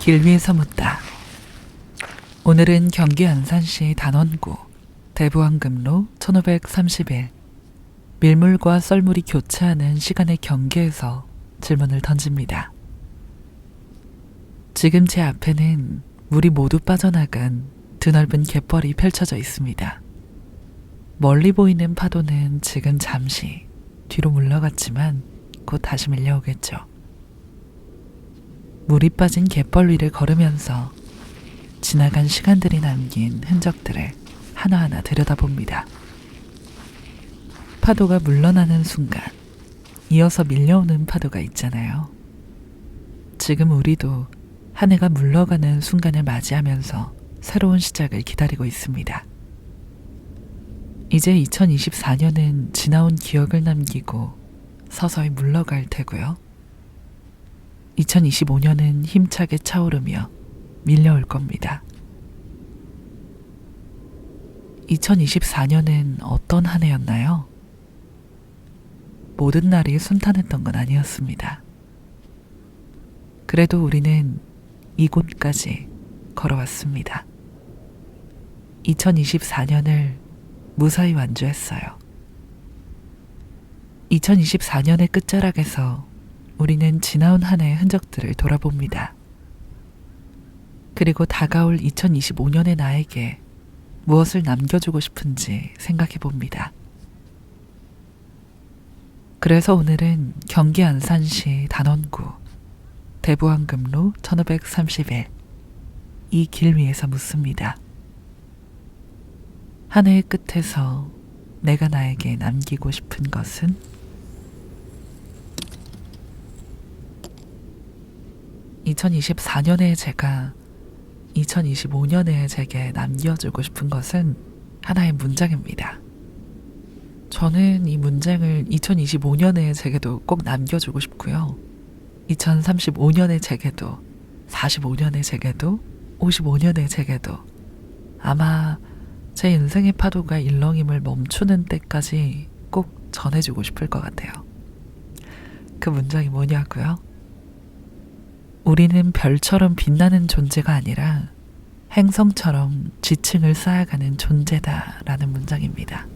길 위에서 묻다. 오늘은 경기 안산시 단원구 대부황금로 1531 밀물과 썰물이 교차하는 시간의 경계에서 질문을 던집니다. 지금 제 앞에는 물이 모두 빠져나간 드넓은 갯벌이 펼쳐져 있습니다. 멀리 보이는 파도는 지금 잠시 뒤로 물러갔지만 곧 다시 밀려오겠죠. 물이 빠진 갯벌 위를 걸으면서 지나간 시간들이 남긴 흔적들을 하나하나 들여다봅니다. 파도가 물러나는 순간 이어서 밀려오는 파도가 있잖아요. 지금 우리도 한 해가 물러가는 순간을 맞이하면서 새로운 시작을 기다리고 있습니다. 이제 2024년은 지나온 기억을 남기고 서서히 물러갈 테고요. 2025년은 힘차게 차오르며 밀려올 겁니다. 2024년은 어떤 한 해였나요? 모든 날이 순탄했던 건 아니었습니다. 그래도 우리는 이곳까지 걸어왔습니다. 2024년을 무사히 완주했어요. 2024년의 끝자락에서 우리는 지나온 한 해의 흔적들을 돌아봅니다. 그리고 다가올 2025년의 나에게 무엇을 남겨주고 싶은지 생각해 봅니다. 그래서 오늘은 경기 안산시 단원구 대부황금로 1531 이 길 위에서 묻습니다. 한 해의 끝에서 내가 나에게 남기고 싶은 것은? 2024년에 제가 2025년에 제게 남겨주고 싶은 것은 하나의 문장입니다. 저는 이 문장을 2025년에 제게도 꼭 남겨주고 싶고요. 2035년에 제게도, 45년에 제게도, 55년에 제게도 아마 제 인생의 파도가 일렁임을 멈추는 때까지 꼭 전해주고 싶을 것 같아요. 그 문장이 뭐냐고요? 우리는 별처럼 빛나는 존재가 아니라 행성처럼 지층을 쌓아가는 존재다라는 문장입니다.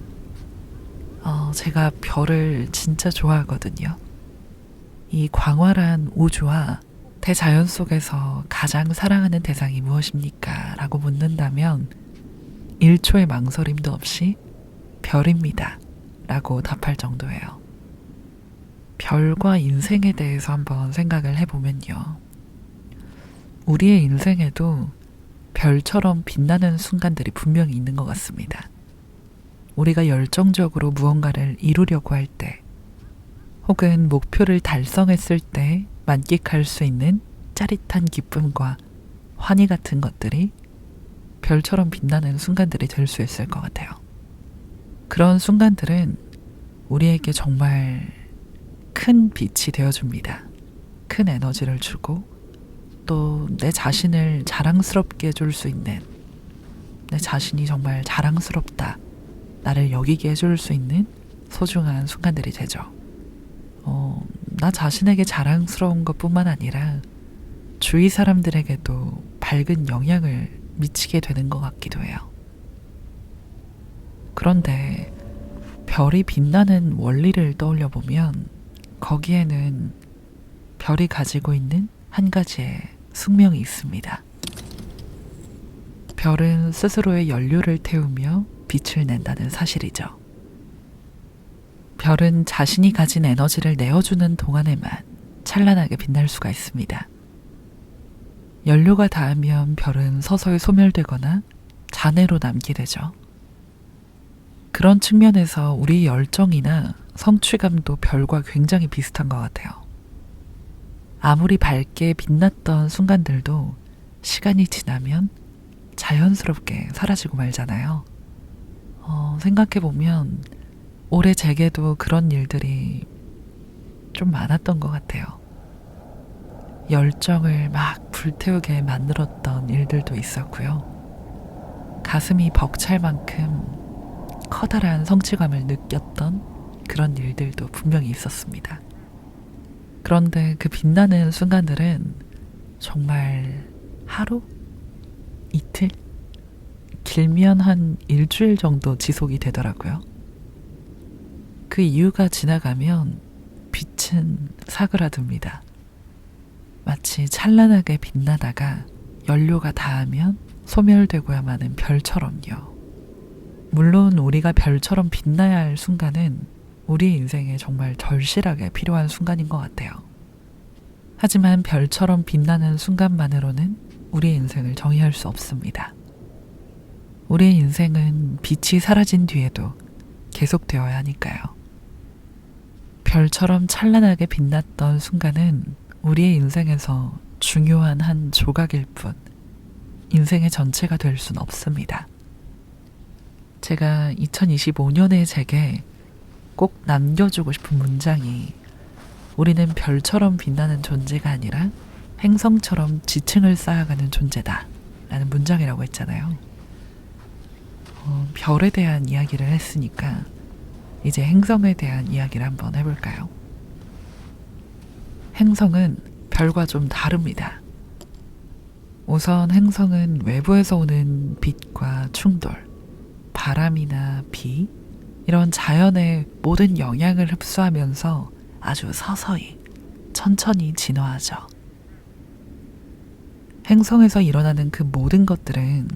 제가 별을 진짜 좋아하거든요. 이 광활한 우주와 대자연 속에서 가장 사랑하는 대상이 무엇입니까? 라고 묻는다면 1초의 망설임도 없이 별입니다. 라고 답할 정도예요. 별과 인생에 대해서 한번 생각을 해보면요. 우리의 인생에도 별처럼 빛나는 순간들이 분명히 있는 것 같습니다. 우리가 열정적으로 무언가를 이루려고 할 때, 혹은 목표를 달성했을 때 만끽할 수 있는 짜릿한 기쁨과 환희 같은 것들이 별처럼 빛나는 순간들이 될 수 있을 것 같아요. 그런 순간들은 우리에게 정말 큰 빛이 되어줍니다. 큰 에너지를 주고 또 내 자신을 자랑스럽게 해줄 수 있는, 내 자신이 정말 자랑스럽다, 나를 여기게 해줄 수 있는 소중한 순간들이 되죠. 나 자신에게 자랑스러운 것뿐만 아니라 주위 사람들에게도 밝은 영향을 미치게 되는 것 같기도 해요. 그런데 별이 빛나는 원리를 떠올려 보면 거기에는 별이 가지고 있는 한 가지의 숙명이 있습니다. 별은 스스로의 연료를 태우며 빛을 낸다는 사실이죠. 별은 자신이 가진 에너지를 내어주는 동안에만 찬란하게 빛날 수가 있습니다. 연료가 닿으면 별은 서서히 소멸되거나 잔해로 남게 되죠. 그런 측면에서 우리 열정이나 성취감도 별과 굉장히 비슷한 것 같아요. 아무리 밝게 빛났던 순간들도 시간이 지나면 자연스럽게 사라지고 말잖아요. 생각해보면 올해 제게도 그런 일들이 좀 많았던 것 같아요. 열정을 막 불태우게 만들었던 일들도 있었고요. 가슴이 벅찰 만큼 커다란 성취감을 느꼈던 그런 일들도 분명히 있었습니다. 그런데 그 빛나는 순간들은 정말 하루? 이틀? 길면 한 일주일 정도 지속이 되더라고요. 그 이유가 지나가면 빛은 사그라듭니다. 마치 찬란하게 빛나다가 연료가 닿으면 소멸되고야 마는 별처럼요. 물론 우리가 별처럼 빛나야 할 순간은 우리 인생에 정말 절실하게 필요한 순간인 것 같아요. 하지만 별처럼 빛나는 순간만으로는 우리의 인생을 정의할 수 없습니다. 우리의 인생은 빛이 사라진 뒤에도 계속되어야 하니까요. 별처럼 찬란하게 빛났던 순간은 우리의 인생에서 중요한 한 조각일 뿐 인생의 전체가 될 순 없습니다. 제가 2025년에 제게 꼭 남겨주고 싶은 문장이 우리는 별처럼 빛나는 존재가 아니라 행성처럼 지층을 쌓아가는 존재다 라는 문장이라고 했잖아요. 별에 대한 이야기를 했으니까 이제 행성에 대한 이야기를 한번 해볼까요? 행성은 별과 좀 다릅니다. 우선 행성은 외부에서 오는 빛과 충돌, 바람이나 비, 이런 자연의 모든 영향을 흡수하면서 아주 서서히, 천천히 진화하죠. 행성에서 일어나는 그 모든 것들은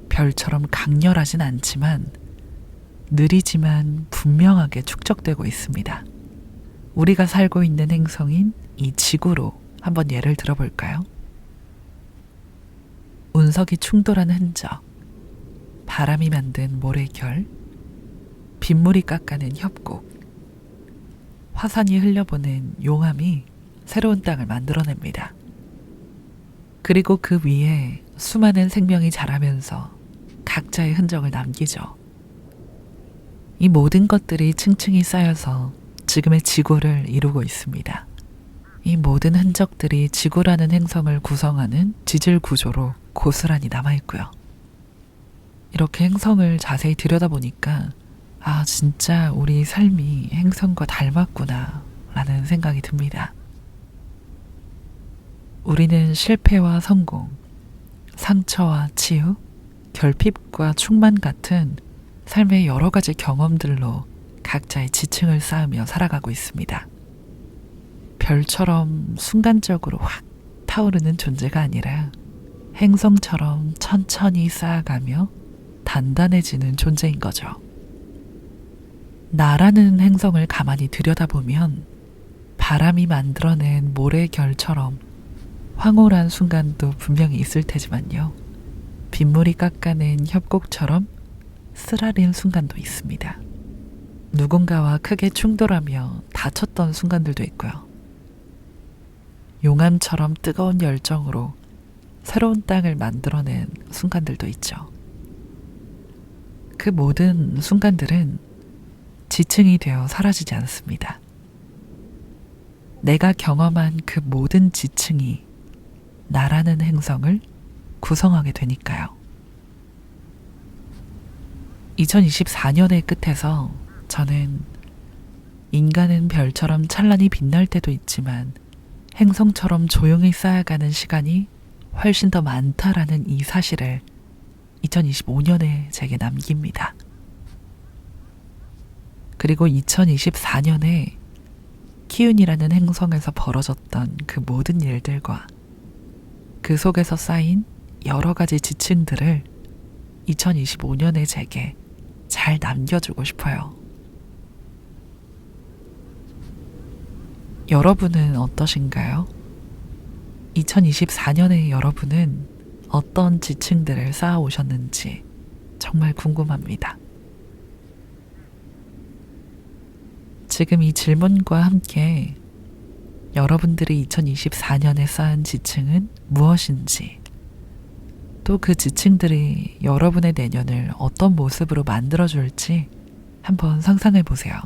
별처럼 강렬하진 않지만 느리지만 분명하게 축적되고 있습니다. 우리가 살고 있는 행성인 이 지구로 한번 예를 들어볼까요? 운석이 충돌하는 흔적, 바람이 만든 모래결, 빗물이 깎아낸 협곡, 화산이 흘려보낸 용암이 새로운 땅을 만들어냅니다. 그리고 그 위에 수많은 생명이 자라면서 각자의 흔적을 남기죠. 이 모든 것들이 층층이 쌓여서 지금의 지구를 이루고 있습니다. 이 모든 흔적들이 지구라는 행성을 구성하는 지질 구조로 고스란히 남아있고요. 이렇게 행성을 자세히 들여다보니까 진짜 우리 삶이 행성과 닮았구나 라는 생각이 듭니다. 우리는 실패와 성공, 상처와 치유, 결핍과 충만 같은 삶의 여러 가지 경험들로 각자의 지층을 쌓으며 살아가고 있습니다. 별처럼 순간적으로 확 타오르는 존재가 아니라 행성처럼 천천히 쌓아가며 단단해지는 존재인 거죠. 나라는 행성을 가만히 들여다보면 바람이 만들어낸 모래결처럼 황홀한 순간도 분명히 있을 테지만요. 빗물이 깎아낸 협곡처럼 쓰라린 순간도 있습니다. 누군가와 크게 충돌하며 다쳤던 순간들도 있고요. 용암처럼 뜨거운 열정으로 새로운 땅을 만들어낸 순간들도 있죠. 그 모든 순간들은 지층이 되어 사라지지 않습니다. 내가 경험한 그 모든 지층이 나라는 행성을 구성하게 되니까요. 2024년의 끝에서 저는 인간은 별처럼 찬란히 빛날 때도 있지만 행성처럼 조용히 쌓아가는 시간이 훨씬 더 많다라는 이 사실을 2025년에 제게 남깁니다. 그리고 2024년에 키운이라는 행성에서 벌어졌던 그 모든 일들과 그 속에서 쌓인 여러 가지 지층들을 2025년에 제게 잘 남겨주고 싶어요. 여러분은 어떠신가요? 2024년에 여러분은 어떤 지층들을 쌓아오셨는지 정말 궁금합니다. 지금 이 질문과 함께 여러분들이 2024년에 쌓은 지층은 무엇인지, 또 그 지층들이 여러분의 내년을 어떤 모습으로 만들어줄지 한번 상상해 보세요.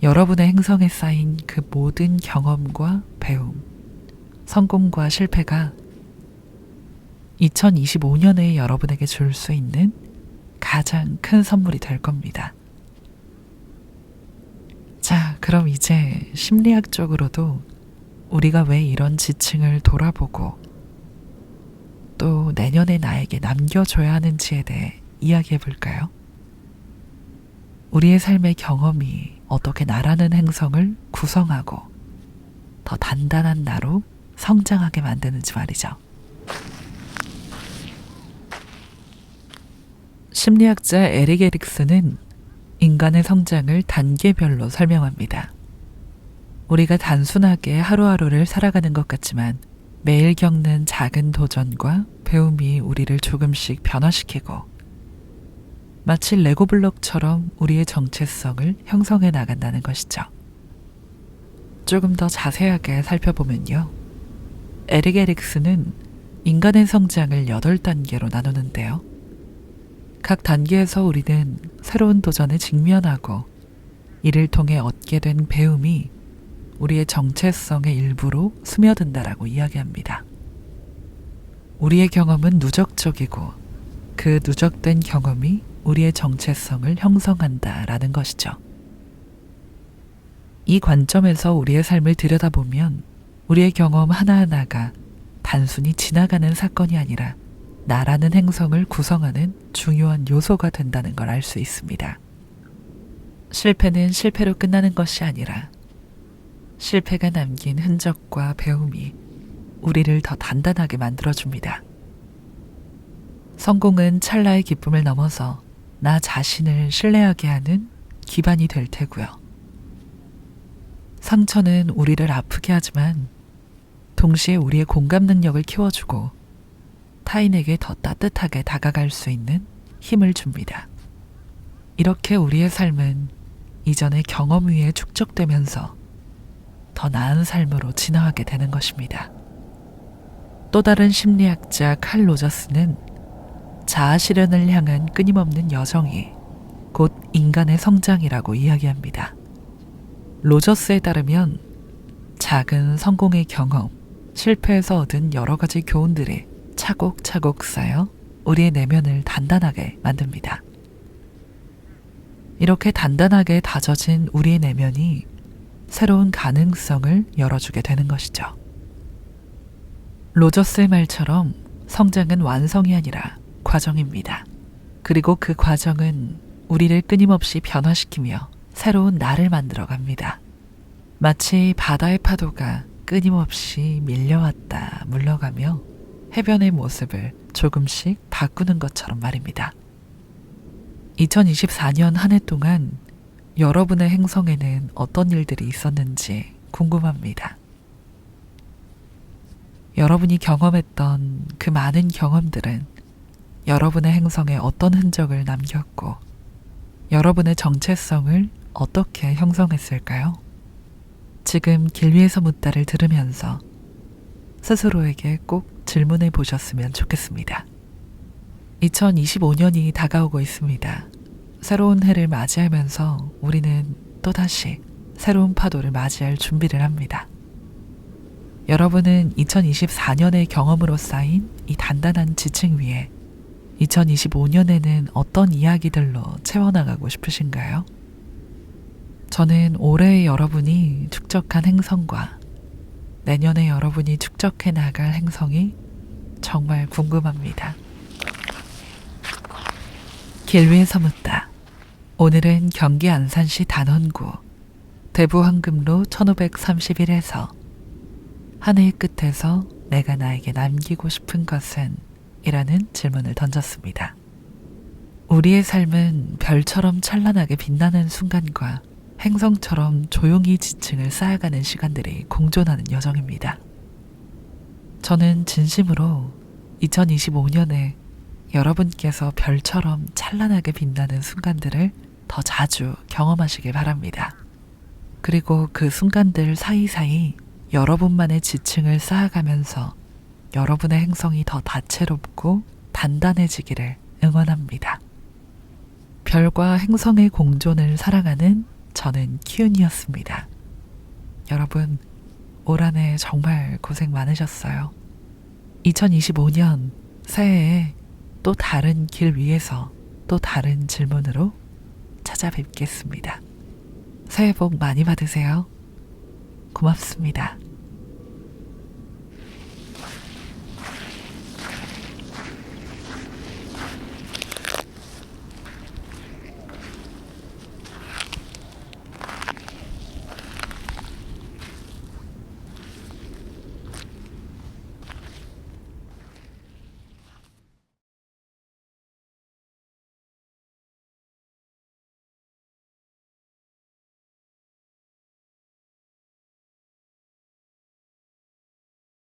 여러분의 행성에 쌓인 그 모든 경험과 배움, 성공과 실패가 2025년에 여러분에게 줄 수 있는 가장 큰 선물이 될 겁니다. 자, 그럼 이제 심리학적으로도 우리가 왜 이런 지층을 돌아보고 또 내년에 나에게 남겨줘야 하는지에 대해 이야기해 볼까요? 우리의 삶의 경험이 어떻게 나라는 행성을 구성하고 더 단단한 나로 성장하게 만드는지 말이죠. 심리학자 에릭 에릭슨은 인간의 성장을 단계별로 설명합니다. 우리가 단순하게 하루하루를 살아가는 것 같지만 매일 겪는 작은 도전과 배움이 우리를 조금씩 변화시키고 마치 레고 블록처럼 우리의 정체성을 형성해 나간다는 것이죠. 조금 더 자세하게 살펴보면요. 에릭 에릭슨은 인간의 성장을 8단계로 나누는데요. 각 단계에서 우리는 새로운 도전에 직면하고 이를 통해 얻게 된 배움이 우리의 정체성의 일부로 스며든다라고 이야기합니다. 우리의 경험은 누적적이고 그 누적된 경험이 우리의 정체성을 형성한다라는 것이죠. 이 관점에서 우리의 삶을 들여다보면 우리의 경험 하나하나가 단순히 지나가는 사건이 아니라 나라는 행성을 구성하는 중요한 요소가 된다는 걸 알 수 있습니다. 실패는 실패로 끝나는 것이 아니라 실패가 남긴 흔적과 배움이 우리를 더 단단하게 만들어줍니다. 성공은 찰나의 기쁨을 넘어서 나 자신을 신뢰하게 하는 기반이 될 테고요. 상처는 우리를 아프게 하지만 동시에 우리의 공감 능력을 키워주고 타인에게 더 따뜻하게 다가갈 수 있는 힘을 줍니다. 이렇게 우리의 삶은 이전의 경험 위에 축적되면서 더 나은 삶으로 진화하게 되는 것입니다. 또 다른 심리학자 칼 로저스는 자아 실현을 향한 끊임없는 여정이 곧 인간의 성장이라고 이야기합니다. 로저스에 따르면 작은 성공의 경험, 실패에서 얻은 여러 가지 교훈들이 차곡차곡 쌓여 우리의 내면을 단단하게 만듭니다. 이렇게 단단하게 다져진 우리의 내면이 새로운 가능성을 열어주게 되는 것이죠. 로저스의 말처럼 성장은 완성이 아니라 과정입니다. 그리고 그 과정은 우리를 끊임없이 변화시키며 새로운 나를 만들어 갑니다. 마치 바다의 파도가 끊임없이 밀려왔다 물러가며 해변의 모습을 조금씩 바꾸는 것처럼 말입니다. 2024년 한 해 동안 여러분의 행성에는 어떤 일들이 있었는지 궁금합니다. 여러분이 경험했던 그 많은 경험들은 여러분의 행성에 어떤 흔적을 남겼고 여러분의 정체성을 어떻게 형성했을까요? 지금 길 위에서 묻다를 들으면서 스스로에게 꼭 질문해 보셨으면 좋겠습니다. 2025년이 다가오고 있습니다. 새로운 해를 맞이하면서 우리는 또다시 새로운 파도를 맞이할 준비를 합니다. 여러분은 2024년의 경험으로 쌓인 이 단단한 지층 위에 2025년에는 어떤 이야기들로 채워나가고 싶으신가요? 저는 올해 여러분이 축적한 행성과 내년에 여러분이 축적해 나갈 행성이 정말 궁금합니다. 길 위에서 묻다. 오늘은 경기 안산시 단원구 대부황금로 1531에서 한 해의 끝에서 내가 나에게 남기고 싶은 것은? 이라는 질문을 던졌습니다. 우리의 삶은 별처럼 찬란하게 빛나는 순간과 행성처럼 조용히 지층을 쌓아가는 시간들이 공존하는 여정입니다. 저는 진심으로 2025년에 여러분께서 별처럼 찬란하게 빛나는 순간들을 더 자주 경험하시길 바랍니다. 그리고 그 순간들 사이사이 여러분만의 지층을 쌓아가면서 여러분의 행성이 더 다채롭고 단단해지기를 응원합니다. 별과 행성의 공존을 사랑하는 저는 키운이었습니다. 여러분, 올 한 해 정말 고생 많으셨어요. 2025년 새해에 또 다른 길 위에서 또 다른 질문으로 찾아뵙겠습니다. 새해 복 많이 받으세요. 고맙습니다.